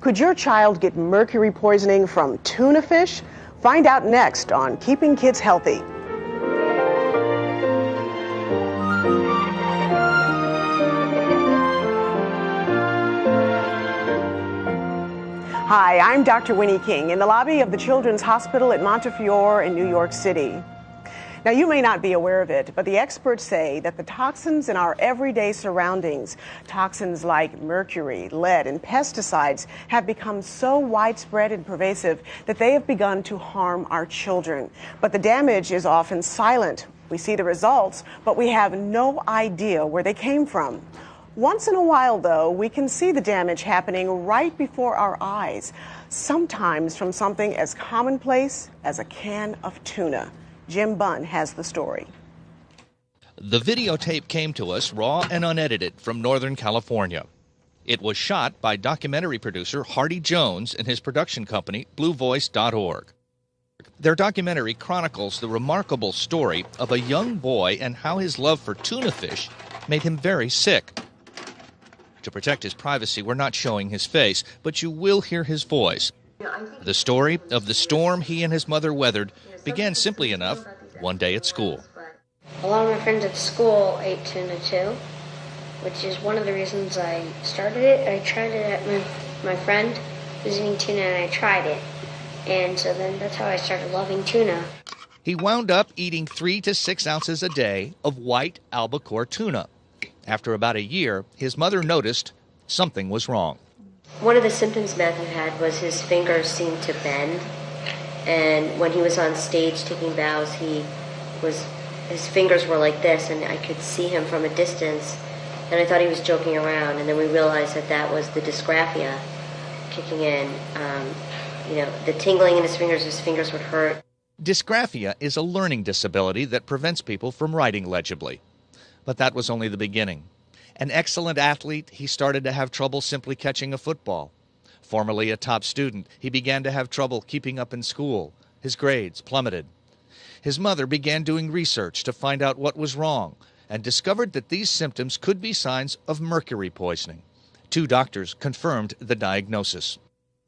Could your child get mercury poisoning from tuna fish? Find out next on Keeping Kids Healthy. Hi, I'm Dr. Winnie King in the lobby of the Children's Hospital at Montefiore in New York City. Now, you may not be aware of it, but the experts say that the toxins in our everyday surroundings, toxins like mercury, lead, and pesticides, have become so widespread and pervasive that they have begun to harm our children. But the damage is often silent. We see the results, but we have no idea where they came from. Once in a while, though, we can see the damage happening right before our eyes, sometimes from something as commonplace as a can of tuna. Jim Bunn has the story. The videotape came to us raw and unedited from Northern California. It was shot by documentary producer Hardy Jones and his production company, BlueVoice.org. Their documentary chronicles the remarkable story of a young boy and how his love for tuna fish made him very sick. To protect his privacy, we're not showing his face, but you will hear his voice. The story of the storm he and his mother weathered began simply enough one day at school. A lot of my friends at school ate tuna too, which is one of the reasons I started it. I tried it at my friend was eating tuna and I tried it. And so then that's how I started loving tuna. He wound up eating 3 to 6 ounces a day of white albacore tuna. After about a year, his mother noticed something was wrong. One of the symptoms Matthew had was his fingers seemed to bend, and when he was on stage taking bows, his fingers were like this, and I could see him from a distance, and I thought he was joking around, and then we realized that was the dysgraphia kicking in. The tingling in his fingers would hurt. Dysgraphia is a learning disability that prevents people from writing legibly. But that was only the beginning. An excellent athlete, he started to have trouble simply catching a football. Formerly a top student, he began to have trouble keeping up in school. His grades plummeted. His mother began doing research to find out what was wrong and discovered that these symptoms could be signs of mercury poisoning. 2 doctors confirmed the diagnosis.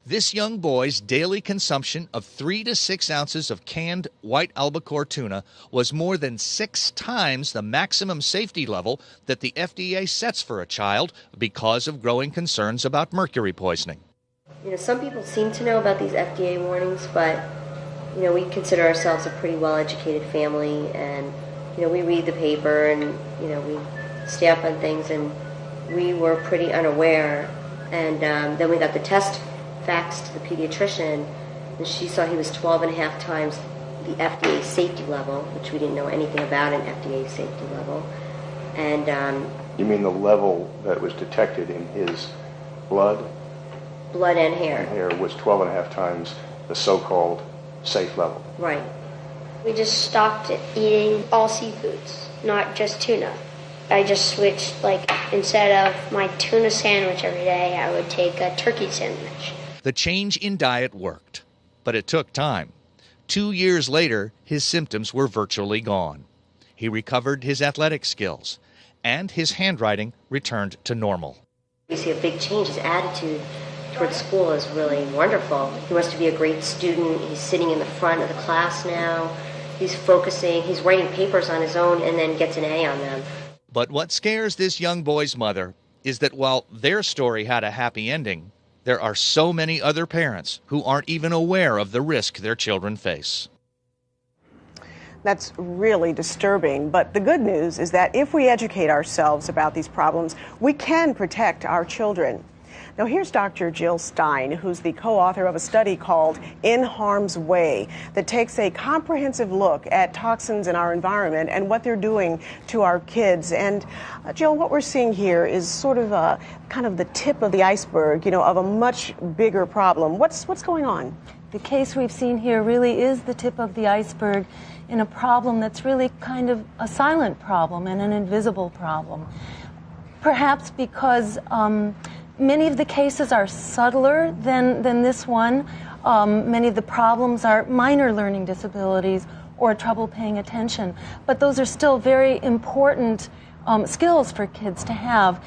This young boy's daily consumption of 3 to 6 ounces of canned white albacore tuna was more than 6 times the maximum safety level that the FDA sets for a child because of growing concerns about mercury poisoning. Some people seem to know about these FDA warnings, but we consider ourselves a pretty well-educated family, and we read the paper and we stay up on things, and we were pretty unaware. And then we got the test faxed to the pediatrician, and she saw he was 12.5 times the FDA safety level, which we didn't know anything about an FDA safety level. And you mean the level that was detected in his blood and hair? And hair was 12.5 times the so-called safe level. Right. We just stopped eating all seafoods, not just tuna. I just switched, instead of my tuna sandwich every day, I would take a turkey sandwich. The change in diet worked, but it took time. 2 years later, his symptoms were virtually gone. He recovered his athletic skills, and his handwriting returned to normal. We see a big change. His attitude towards school is really wonderful. He wants to be a great student. He's sitting in the front of the class now. He's focusing. He's writing papers on his own and then gets an A on them. But what scares this young boy's mother is that while their story had a happy ending, there are so many other parents who aren't even aware of the risk their children face. That's really disturbing, but the good news is that if we educate ourselves about these problems, we can protect our children. Now, here's Dr. Jill Stein, who's the co-author of a study called In Harm's Way that takes a comprehensive look at toxins in our environment and what they're doing to our kids. And Jill, what we're seeing here is sort of kind of the tip of the iceberg, of a much bigger problem. What's going on? The case we've seen here really is the tip of the iceberg in a problem that's really kind of a silent problem and an invisible problem. Perhaps because many of the cases are subtler than this one. Many of the problems are minor learning disabilities or trouble paying attention. But those are still very important skills for kids to have.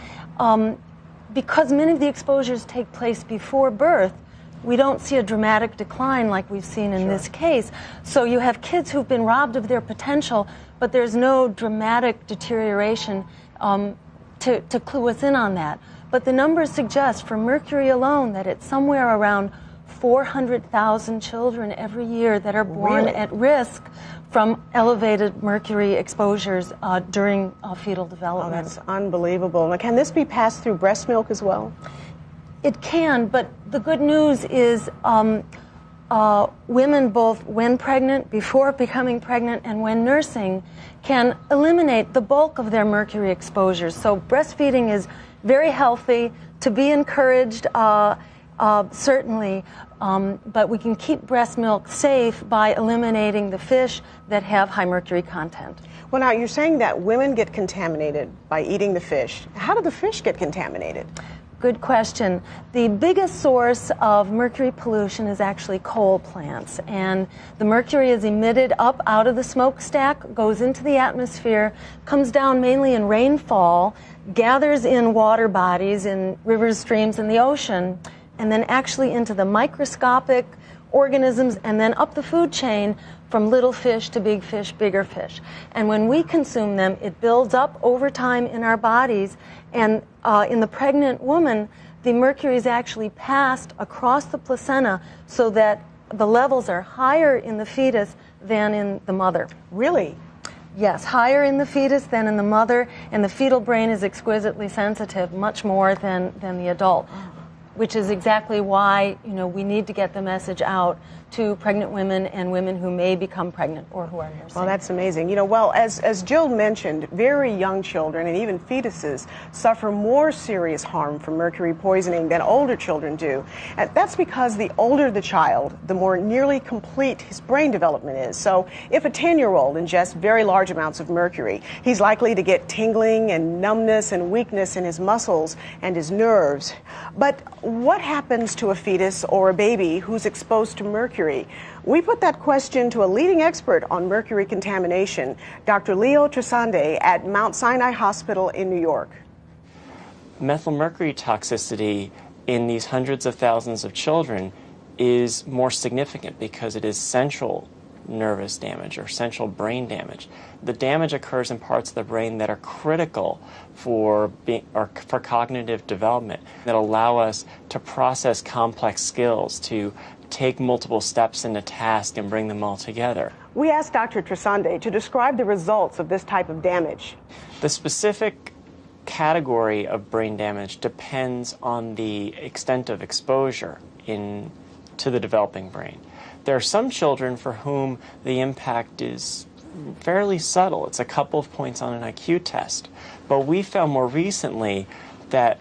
because many of the exposures take place before birth, we don't see a dramatic decline like we've seen in this case. So you have kids who've been robbed of their potential, but there's no dramatic deterioration to clue us in on that. But the numbers suggest for mercury alone that it's somewhere around 400,000 children every year that are born at risk from elevated mercury exposures during fetal development. Oh, that's unbelievable. Now, can this be passed through breast milk as well? It can, but the good news is women, both when pregnant, before becoming pregnant, and when nursing, can eliminate the bulk of their mercury exposures. So breastfeeding is very healthy, to be encouraged, certainly, but we can keep breast milk safe by eliminating the fish that have high mercury content. Well, now, you're saying that women get contaminated by eating the fish. How do the fish get contaminated? Good question. The biggest source of mercury pollution is actually coal plants, and the mercury is emitted up out of the smokestack, goes into the atmosphere, comes down mainly in rainfall, gathers in water bodies, in rivers, streams, and the ocean, and then actually into the microscopic organisms, and then up the food chain from little fish to big fish, bigger fish. And when we consume them, it builds up over time in our bodies, and in the pregnant woman, the mercury is actually passed across the placenta so that the levels are higher in the fetus than in the mother. Really? Yes, higher in the fetus than in the mother, and the fetal brain is exquisitely sensitive, much more than the adult, which is exactly why, you know, we need to get the message out to pregnant women and women who may become pregnant or who are nursing. Well, that's amazing. You know, well, as Jill mentioned, very young children and even fetuses suffer more serious harm from mercury poisoning than older children do. And that's because the older the child, the more nearly complete his brain development is. So if a 10-year-old ingests very large amounts of mercury, he's likely to get tingling and numbness and weakness in his muscles and his nerves. But what happens to a fetus or a baby who's exposed to mercury? We put that question to a leading expert on mercury contamination, Dr. Leo Trisande at Mount Sinai Hospital in New York. Methylmercury toxicity in these hundreds of thousands of children is more significant because it is central nervous damage or central brain damage. The damage occurs in parts of the brain that are critical for cognitive development, that allow us to process complex skills, to take multiple steps in a task and bring them all together. We asked Dr. Trisande to describe the results of this type of damage. The specific category of brain damage depends on the extent of exposure to the developing brain. There are some children for whom the impact is fairly subtle. It's a couple of points on an IQ test. But we found more recently that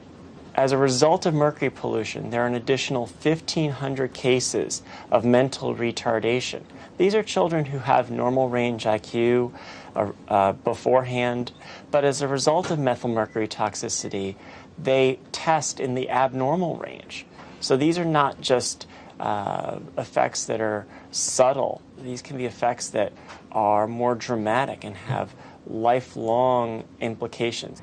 as a result of mercury pollution, there are an additional 1,500 cases of mental retardation. These are children who have normal range IQ beforehand, but as a result of methylmercury toxicity, they test in the abnormal range. So these are not just effects that are subtle. These can be effects that are more dramatic and have lifelong implications.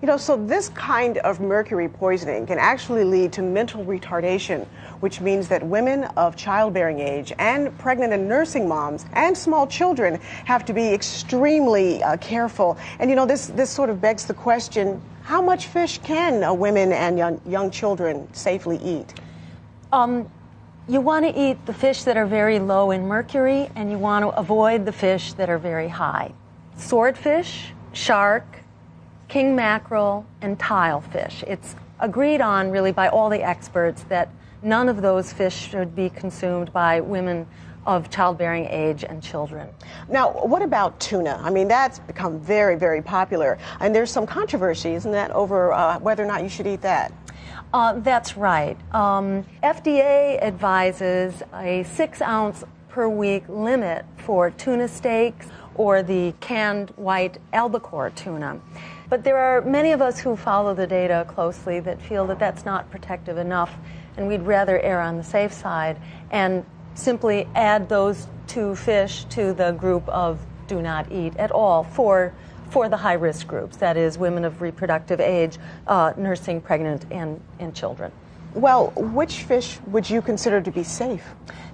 You know, so this kind of mercury poisoning can actually lead to mental retardation, which means that women of childbearing age and pregnant and nursing moms and small children have to be extremely careful. And, you know, this sort of begs the question, how much fish can women and young children safely eat? You want to eat the fish that are very low in mercury, and you want to avoid the fish that are very high. Swordfish, shark, king mackerel, and tilefish. It's agreed on really by all the experts that none of those fish should be consumed by women of childbearing age and children. Now, what about tuna? I mean, that's become very, very popular, and there's some controversy, isn't that, over whether or not you should eat that? That's right. FDA advises a 6-ounce per week limit for tuna steaks or the canned white albacore tuna. But there are many of us who follow the data closely that feel that that's not protective enough, and we'd rather err on the safe side and simply add those two fish to the group of do not eat at all for for the high-risk groups, that is, women of reproductive age, nursing, pregnant, and children. Well, which fish would you consider to be safe?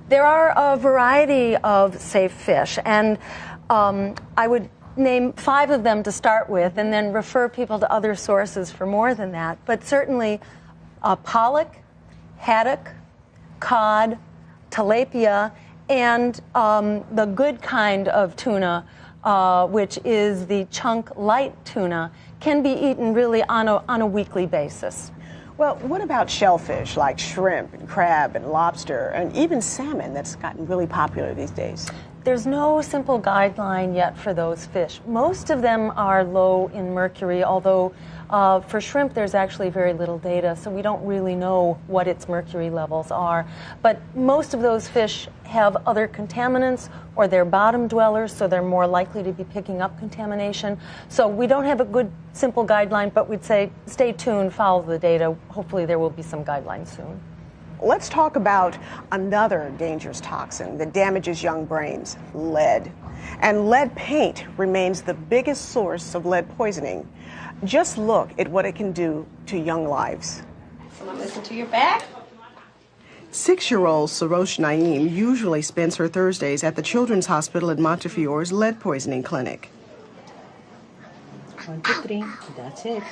There are a variety of safe fish, and I would name 5 of them to start with and then refer people to other sources for more than that. But certainly pollock, haddock, cod, tilapia, and the good kind of tuna, which is the chunk light tuna, can be eaten really on a weekly basis. Well, what about shellfish like shrimp and crab and lobster and even salmon that's gotten really popular these days? There's no simple guideline yet for those fish. Most of them are low in mercury, although for shrimp there's actually very little data, so we don't really know what its mercury levels are. But most of those fish have other contaminants, or they're bottom dwellers, so they're more likely to be picking up contamination. So we don't have a good simple guideline, but we'd say stay tuned, follow the data. Hopefully there will be some guidelines soon. Let's talk about another dangerous toxin that damages young brains, lead. And lead paint remains the biggest source of lead poisoning. Just look at what it can do to young lives. Someone listen to your back. 6-year-old Sarosh Naeem usually spends her Thursdays at the Children's Hospital at Montefiore's lead poisoning clinic. 1, 2, 3, that's it.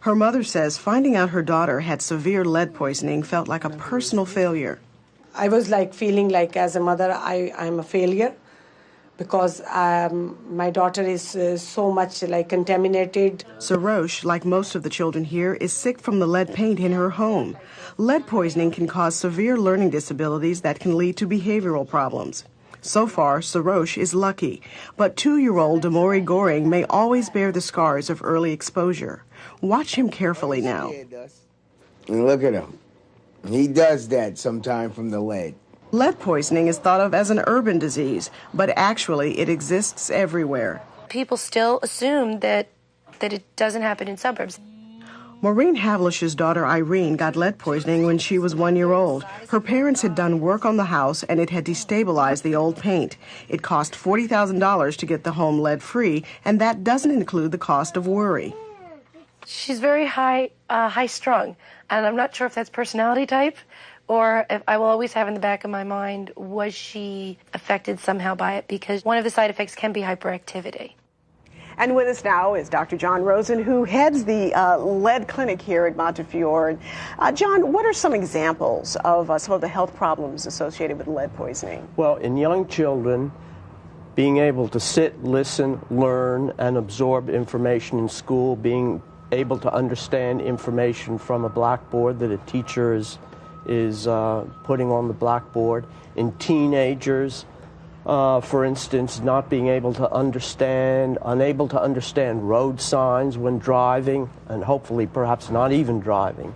Her mother says finding out her daughter had severe lead poisoning felt like a personal failure. I was feeling like as a mother I'm a failure because my daughter is so much contaminated. Sarosh, like most of the children here, is sick from the lead paint in her home. Lead poisoning can cause severe learning disabilities that can lead to behavioral problems. So far, Sarosh is lucky, but 2-year-old Damori Goring may always bear the scars of early exposure. Watch him carefully now. And look at him. He does that sometime from the lead. Lead poisoning is thought of as an urban disease, but actually it exists everywhere. People still assume that it doesn't happen in suburbs. Maureen Havlish's daughter Irene got lead poisoning when she was 1 year old. Her parents had done work on the house and it had destabilized the old paint. It cost $40,000 to get the home lead-free, and that doesn't include the cost of worry. She's very high-strung, and I'm not sure if that's personality type or if I will always have in the back of my mind, was she affected somehow by it? Because one of the side effects can be hyperactivity. And with us now is Dr. John Rosen, who heads the lead clinic here at Montefiore. John, what are some examples of some of the health problems associated with lead poisoning? Well, in young children, being able to sit, listen, learn, and absorb information in school, being able to understand information from a blackboard that a teacher is putting on the blackboard. In teenagers, for instance, not being able to understand, unable to understand road signs when driving, and hopefully perhaps not even driving.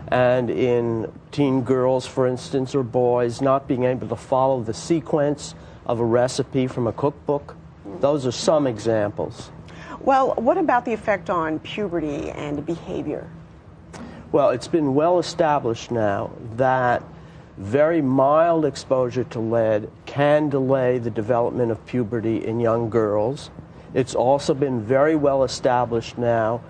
And in teen girls, for instance, or boys, not being able to follow the sequence of a recipe from a cookbook. Those are some examples. Well, what about the effect on puberty and behavior? Well, it's been well established now that very mild exposure to lead can delay the development of puberty in young girls. It's also been very well established now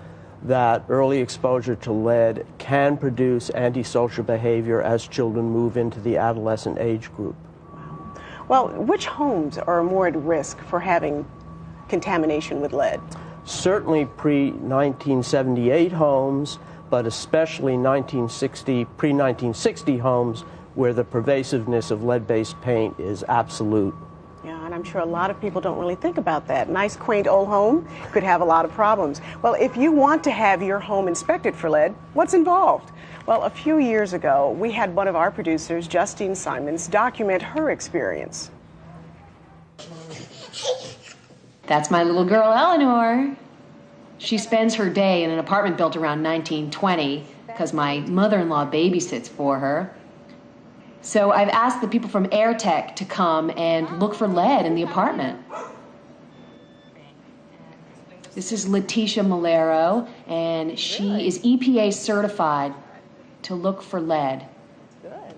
that early exposure to lead can produce antisocial behavior as children move into the adolescent age group. Wow. Well, which homes are more at risk for having contamination with lead? Certainly pre-1978 homes, but especially pre-1960 homes where the pervasiveness of lead-based paint is absolute. Yeah, and I'm sure a lot of people don't really think about that. Nice, quaint old home could have a lot of problems. Well, if you want to have your home inspected for lead, what's involved? Well, a few years ago, we had one of our producers, Justine Simons, document her experience. That's my little girl, Eleanor. She spends her day in an apartment built around 1920 because my mother-in-law babysits for her. So I've asked the people from AirTech to come and look for lead in the apartment. This is Letitia Malero, and she is EPA certified to look for lead. Good.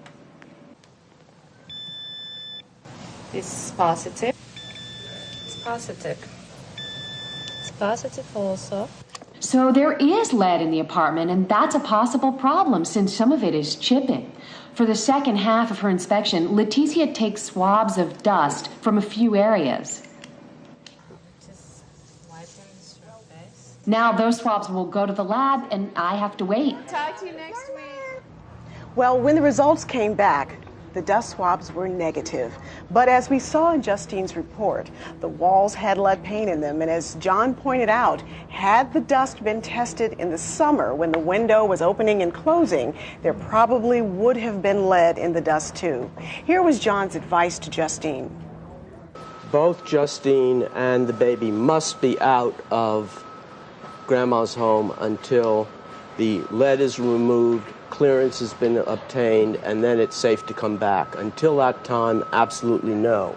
This is positive. It's positive. It's positive also. So there is lead in the apartment, and that's a possible problem since some of it is chipping. For the second half of her inspection, Leticia takes swabs of dust from a few areas. Now those swabs will go to the lab, and I have to wait. Talk to you next week. Well, when the results came back, the dust swabs were negative. But as we saw in Justine's report, the walls had lead paint in them. And as John pointed out, had the dust been tested in the summer when the window was opening and closing, there probably would have been lead in the dust too. Here was John's advice to Justine. Both Justine and the baby must be out of Grandma's home until the lead is removed, clearance has been obtained, and then it's safe to come back. Until that time, absolutely no.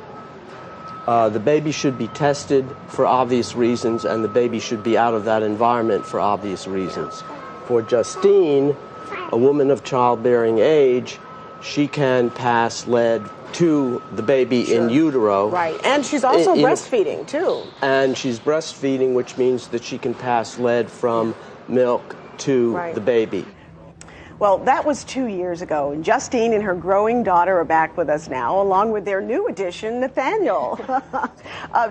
The baby should be tested for obvious reasons, and the baby should be out of that environment for obvious reasons. For Justine, a woman of childbearing age, she can pass lead to the baby in utero. Right, and she's also breastfeeding too. And she's breastfeeding, which means that she can pass lead from milk to the baby. Well, that was 2 years ago, and Justine and her growing daughter are back with us now, along with their new addition, Nathaniel.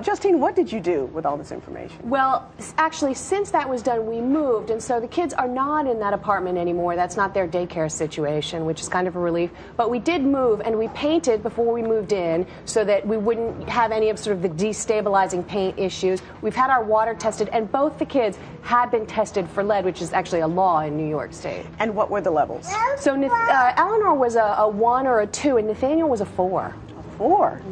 Justine, what did you do with all this information? Well, actually, since that was done, we moved, and so the kids are not in that apartment anymore. That's not their daycare situation, which is kind of a relief. But we did move, and we painted before we moved in so that we wouldn't have any of sort of the destabilizing paint issues. We've had our water tested, and both the kids had been tested for lead, which is actually a law in New York State. And what were the levels? So Eleanor was a 1 or a 2, and Nathaniel was a 4. A 4?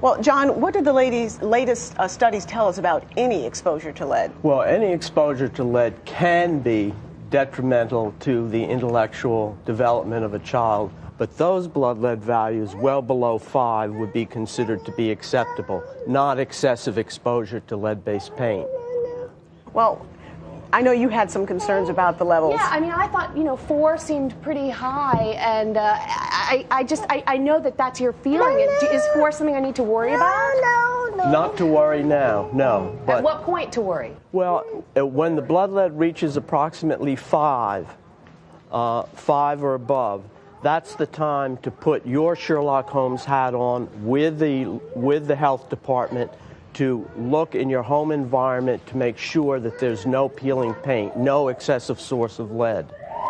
Well, John, what did the latest studies tell us about any exposure to lead? Well, any exposure to lead can be detrimental to the intellectual development of a child, but those blood lead values well below 5 would be considered to be acceptable, not excessive exposure to lead-based paint. Well, I know you had some concerns about the levels. Yeah, I mean, I thought, 4 seemed pretty high, and I know that that's your feeling. Is 4 something I need to worry about? No. Not to worry now, no. But at what point to worry? Well, when the blood lead reaches approximately 5 or above, that's the time to put your Sherlock Holmes hat on with the health department to look in your home environment to make sure that there's no peeling paint, no excessive source of lead.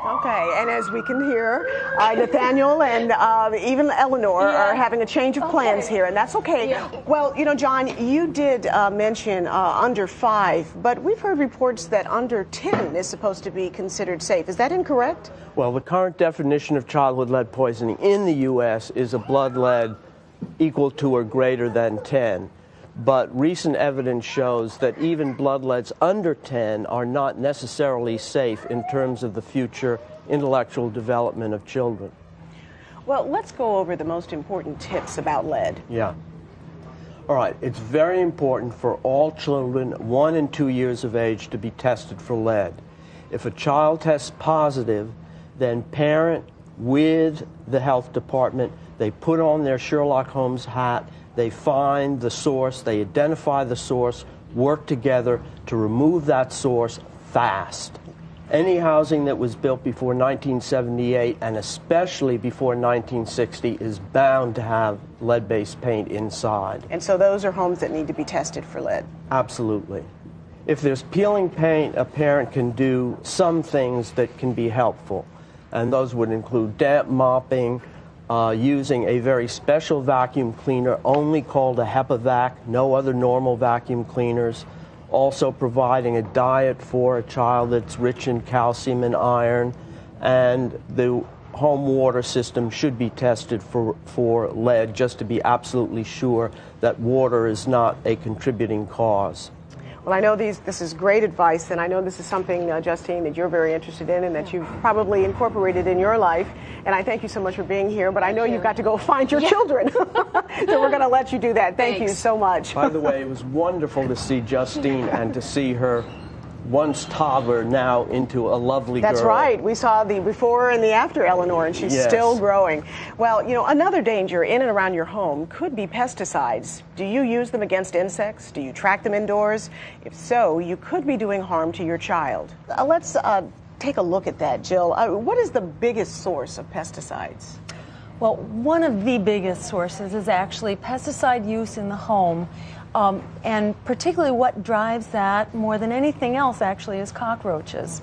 Okay, and as we can hear, Nathaniel and even Eleanor are having a change of plans here, and that's okay. Yeah. Well, John, you did mention under 5, but we've heard reports that under 10 is supposed to be considered safe. Is that incorrect? Well, the current definition of childhood lead poisoning in the U.S. is a blood lead equal to or greater than 10. But recent evidence shows that even blood leads under 10 are not necessarily safe in terms of the future intellectual development of children. Well, let's go over the most important tips about lead. Yeah. All right, it's very important for all children 1 and 2 years of age to be tested for lead. If a child tests positive, then parent with the health department, they put on their Sherlock Holmes hat, they find the source, they identify the source, work together to remove that source fast. Any housing that was built before 1978, and especially before 1960, is bound to have lead-based paint inside. And so those are homes that need to be tested for lead? Absolutely. If there's peeling paint, a parent can do some things that can be helpful, and those would include damp mopping, using a very special vacuum cleaner only called a HEPA-Vac, no other normal vacuum cleaners. Also providing a diet for a child that's rich in calcium and iron. And the home water system should be tested for lead just to be absolutely sure that water is not a contributing cause. Well, I know this is great advice, and I know this is something, Justine, that you're very interested in and that you've probably incorporated in your life. And I thank you so much for being here, but I know you've got to go find your children. So we're going to let you do that. Thank you so much. By the way, it was wonderful to see Justine and to see her once toddler now into a lovely girl. That's right. We saw the before and the after Eleanor, and she's still growing. Well, you know, another danger in and around your home could be pesticides. Do you use them against insects? Do you track them indoors? If so, you could be doing harm to your child. Let's take a look at that, Jill. What is the biggest source of pesticides? Well, one of the biggest sources is actually pesticide use in the home. And particularly what drives that more than anything else actually is cockroaches,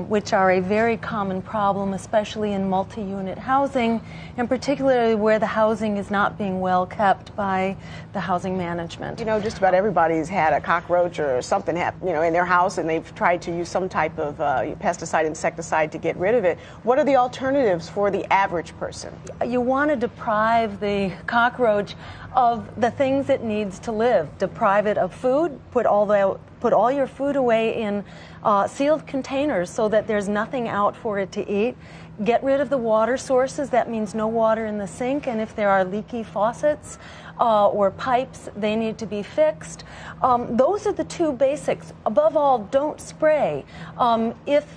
which are a very common problem, especially in multi-unit housing, and particularly where the housing is not being well kept by the housing management. You know, just about everybody's had a cockroach or something happen, you know, in their house, and they've tried to use some type of pesticide, insecticide to get rid of it. What are the alternatives for the average person? You want to deprive the cockroach of the things it needs to live. Deprive it of food, put all your food away in sealed containers so that there's nothing out for it to eat. Get rid of the water sources. That means no water in the sink, and if there are leaky faucets or pipes, they need to be fixed. Those are the two basics. Above all, don't spray. If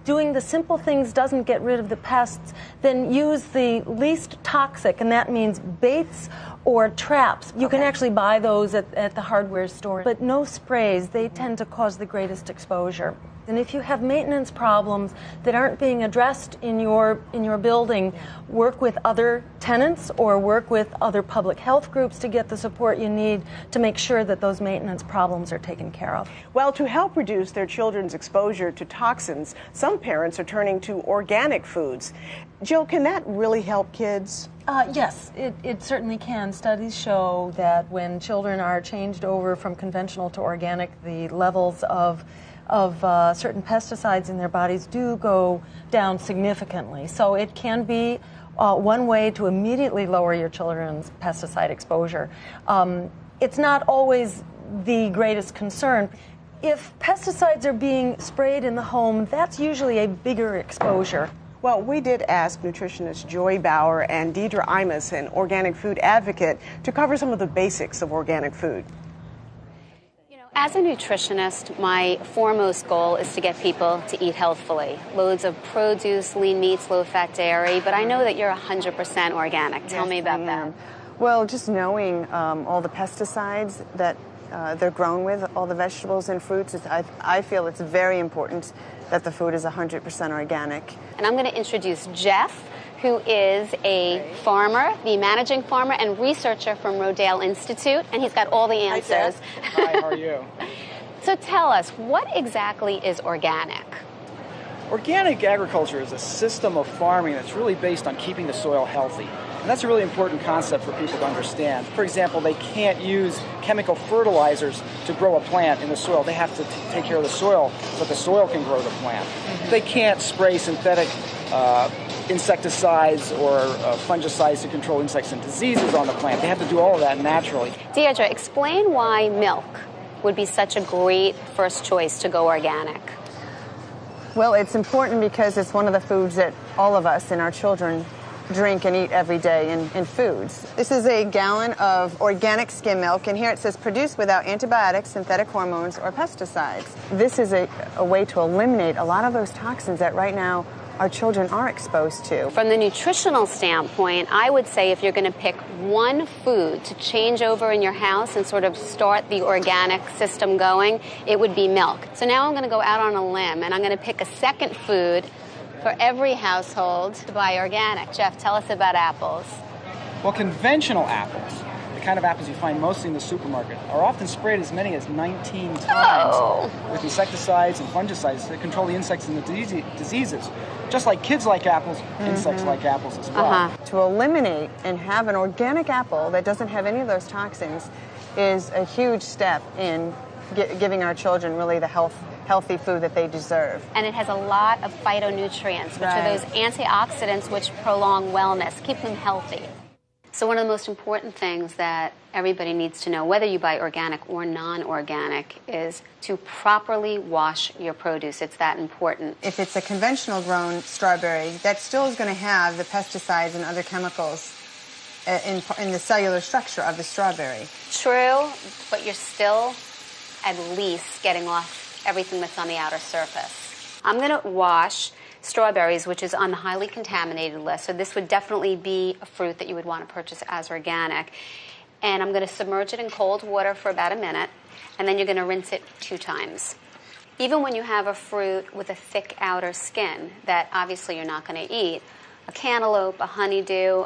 doing the simple things doesn't get rid of the pests, then use the least toxic, and that means baits or traps. You can actually buy those at the hardware store, but no sprays. They tend to cause the greatest exposure. And if you have maintenance problems that aren't being addressed in your building, work with other tenants or work with other public health groups to get the support you need to make sure that those maintenance problems are taken care of. Well, to help reduce their children's exposure to toxins, some parents are turning to organic foods. Jill, can that really help kids? Yes, it certainly can. Studies show that when children are changed over from conventional to organic, the levels of certain pesticides in their bodies do go down significantly. So it can be one way to immediately lower your children's pesticide exposure. It's not always the greatest concern. If pesticides are being sprayed in the home, that's usually a bigger exposure. Well, we did ask nutritionists Joy Bauer and Deidre Imus, an organic food advocate, to cover some of the basics of organic food. As a nutritionist, my foremost goal is to get people to eat healthfully. Loads of produce, lean meats, low-fat dairy, but I know that you're 100% organic. Tell me about that. Well, just knowing all the pesticides that they're grown with, all the vegetables and fruits, I feel it's very important that the food is 100% organic. And I'm going to introduce Jeff, who is a farmer, the managing farmer and researcher from Rodale Institute, and he's got all the answers. Hi, how are you? So tell us, what exactly is organic? Organic agriculture is a system of farming that's really based on keeping the soil healthy. And that's a really important concept for people to understand. For example, they can't use chemical fertilizers to grow a plant in the soil. They have to take care of the soil so that the soil can grow the plant. They can't spray synthetic insecticides or fungicides to control insects and diseases on the plant. They have to do all of that naturally. Deidre, explain why milk would be such a great first choice to go organic. Well, it's important because it's one of the foods that all of us and our children drink and eat every day in foods. This is a gallon of organic skim milk, and here it says produced without antibiotics, synthetic hormones, or pesticides. This is a way to eliminate a lot of those toxins that right now our children are exposed to. From the nutritional standpoint, I would say if you're going to pick one food to change over in your house and sort of start the organic system going, it would be milk. So now I'm going to go out on a limb and I'm going to pick a second food for every household to buy organic. Jeff, tell us about apples. Well, conventional apples, the kind of apples you find mostly in the supermarket, are often sprayed as many as 19 times with insecticides and fungicides to control the insects and the diseases. Just like kids like apples, insects like apples as well. To eliminate and have an organic apple that doesn't have any of those toxins is a huge step in giving our children really the healthy food that they deserve. And it has a lot of phytonutrients, which are those antioxidants which prolong wellness, keep them healthy. So one of the most important things that everybody needs to know, whether you buy organic or non-organic, is to properly wash your produce. It's that important. If it's a conventional grown strawberry, that still is going to have the pesticides and other chemicals in the cellular structure of the strawberry. True, but you're still at least getting off everything that's on the outer surface. I'm going to wash strawberries, which is on the highly contaminated list. So this would definitely be a fruit that you would want to purchase as organic. And I'm going to submerge it in cold water for about a minute, and then you're going to rinse it 2 times. Even when you have a fruit with a thick outer skin that obviously you're not going to eat, a cantaloupe, a honeydew,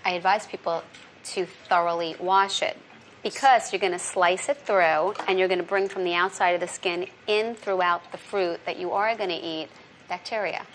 I advise people to thoroughly wash it because you're going to slice it through and you're going to bring from the outside of the skin in throughout the fruit that you are going to eat bacteria.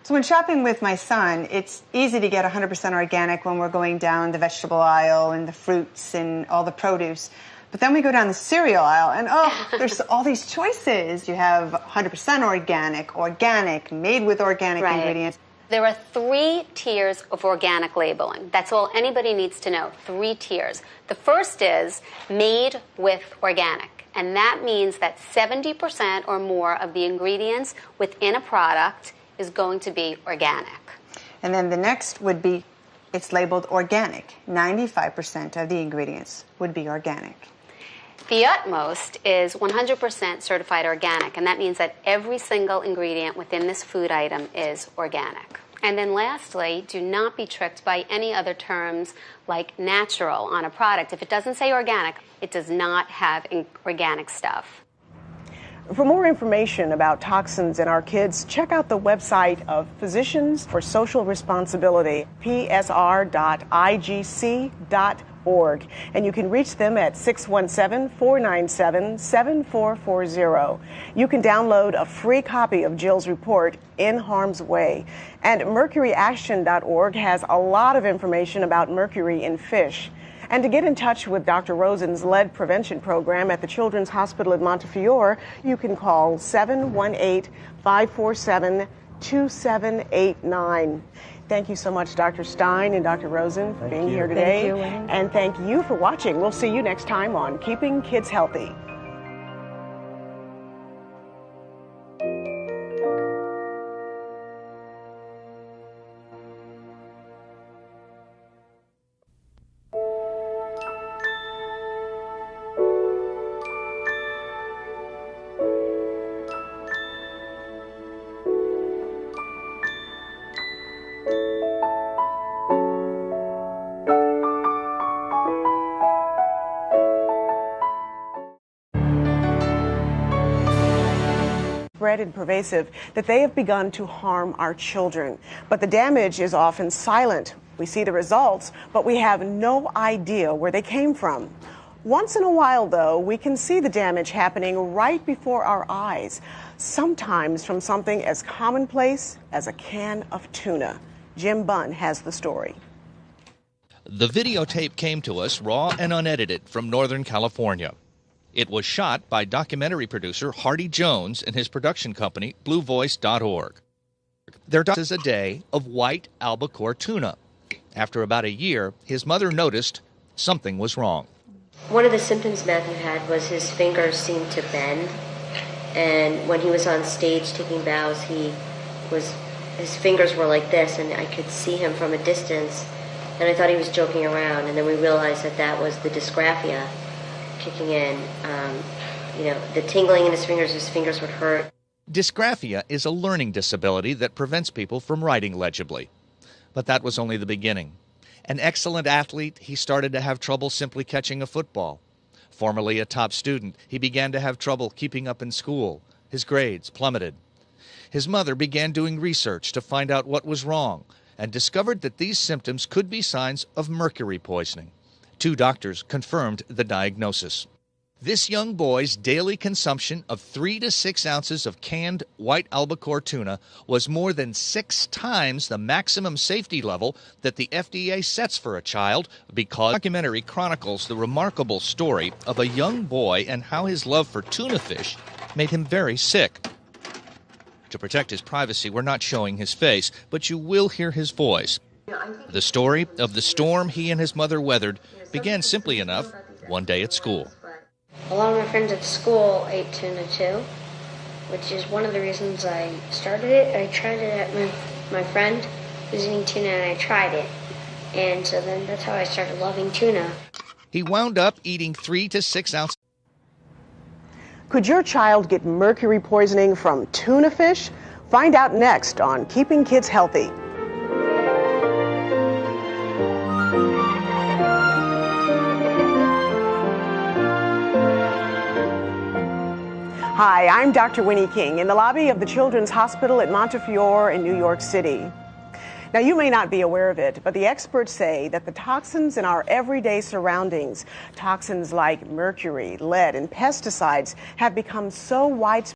So when shopping with my son, it's easy to get 100% organic when we're going down the vegetable aisle and the fruits and all the produce. But then we go down the cereal aisle and, oh, there's all these choices. You have 100% organic, made with organic ingredients. There are 3 tiers of organic labeling. That's all anybody needs to know, 3 tiers. The first is made with organic, and that means that 70% or more of the ingredients within a product is going to be organic. And then the next would be, it's labeled organic. 95% of the ingredients would be organic. The utmost is 100% certified organic, and that means that every single ingredient within this food item is organic. And then lastly, do not be tricked by any other terms like natural on a product. If it doesn't say organic, it does not have organic stuff. For more information about toxins in our kids, check out the website of Physicians for Social Responsibility, psr.igc.org. And you can reach them at 617-497-7440. You can download a free copy of Jill's report, In Harm's Way. And mercuryaction.org has a lot of information about mercury in fish. And to get in touch with Dr. Rosen's lead prevention program at the Children's Hospital at Montefiore, you can call 718-547-2789. Thank you so much, Dr. Stein and Dr. Rosen, for being here today. Thank you, and thank you for watching. We'll see you next time on Keeping Kids Healthy. And pervasive that they have begun to harm our children. But the damage is often silent. We see the results, but we have no idea where they came from. Once in a while, though, we can see the damage happening right before our eyes, sometimes from something as commonplace as a can of tuna. Jim Bunn has the story. The videotape came to us raw and unedited from Northern California. It was shot by documentary producer Hardy Jones and his production company, BlueVoice.org. Their is a day of white albacore tuna. After about a year, his mother noticed something was wrong. One of the symptoms Matthew had was his fingers seemed to bend, and when he was on stage taking bows, his fingers were like this, and I could see him from a distance, and I thought he was joking around, and then we realized that was the dysgraphia kicking in. The tingling in his fingers would hurt. Dysgraphia is a learning disability that prevents people from writing legibly. But that was only the beginning. An excellent athlete, he started to have trouble simply catching a football. Formerly a top student, he began to have trouble keeping up in school. His grades plummeted. His mother began doing research to find out what was wrong and discovered that these symptoms could be signs of mercury poisoning. 2 doctors confirmed the diagnosis. This young boy's daily consumption of 3 to 6 ounces of canned white albacore tuna was more than 6 times the maximum safety level that the FDA sets for a child, because the documentary chronicles the remarkable story of a young boy and how his love for tuna fish made him very sick. To protect his privacy, we're not showing his face, but you will hear his voice. The story of the storm he and his mother weathered began simply enough one day at school. A lot of my friends at school ate tuna too, which is one of the reasons I started it. I tried it at my friend was eating tuna and I tried it. And so then that's how I started loving tuna. He wound up eating 3 to 6 ounces. Could your child get mercury poisoning from tuna fish? Find out next on Keeping Kids Healthy. Hi, I'm Dr. Winnie King in the lobby of the Children's Hospital at Montefiore in New York City. Now, you may not be aware of it, but the experts say that the toxins in our everyday surroundings, toxins like mercury, lead, and pesticides, have become so widespread